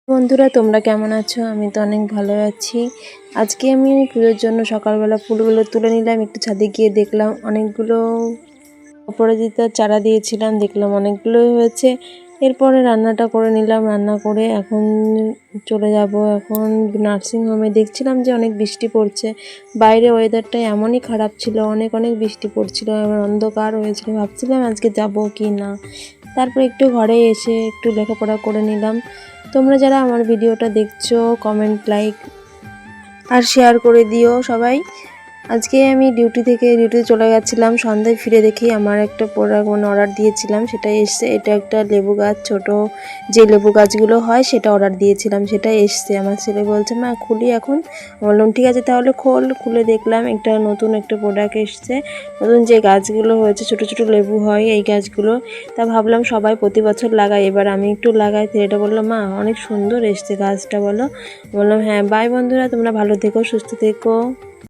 বন্ধুরা, তোমরা কেমন আছো? আমি তো অনেক ভালো আছি। আজকে আমি পুজোর জন্য সকালবেলা ফুলগুলো তুলে নিলাম, একটু ছাদে গিয়ে দেখলাম অনেকগুলো অপরাজিতার চারা দিয়েছিলাম, দেখলাম অনেকগুলোই হয়েছে। এরপরে রান্নাটা করে নিলাম, রান্না করে এখন চলে যাব। এখন নার্সিংহোমে দেখছিলাম যে অনেক বৃষ্টি পড়ছে, বাইরে ওয়েদারটা এমনই খারাপ ছিল, অনেক বৃষ্টি পড়ছিল, আমার অন্ধকার হয়েছিল, ভাবছিলাম আজকে যাব কি না। তারপর একটু ঘরে এসে একটু লেখাপড়া করে নিলাম। তোমরা যারা আমার ভিডিওটা দেখছো, কমেন্ট, লাইক আর শেয়ার করে দিও সবাই। আজকে আমি ডিউটিতে চলে গেছিলাম, সন্ধ্যায় ফিরে দেখি আমার একটা প্রোডাক্ট অর্ডার দিয়েছিলাম সেটা এসছে। এটা একটা লেবু গাছ, ছোট যে লেবু গাছগুলো হয় সেটা অর্ডার দিয়েছিলাম, সেটা এসছে। আমার ছেলে বলছে মা খুলি এখন। বললাম ঠিক আছে তাহলে খোল। খুলে দেখলাম নতুন একটা প্রোডাক্ট এসছে, নতুন যে গাছগুলো হয়েছে ছোট ছোট লেবু হয় এই গাছগুলো। তা ভাবলাম সবাই প্রতি বছর লাগায়, এবার আমি একটু লাগাই। ছেলেটা বললো মা অনেক সুন্দর এসছে গাছটা, বলো। বললাম হ্যাঁ। বাই বন্ধুরা, তোমরা ভালো থেকো, সুস্থ থেকো।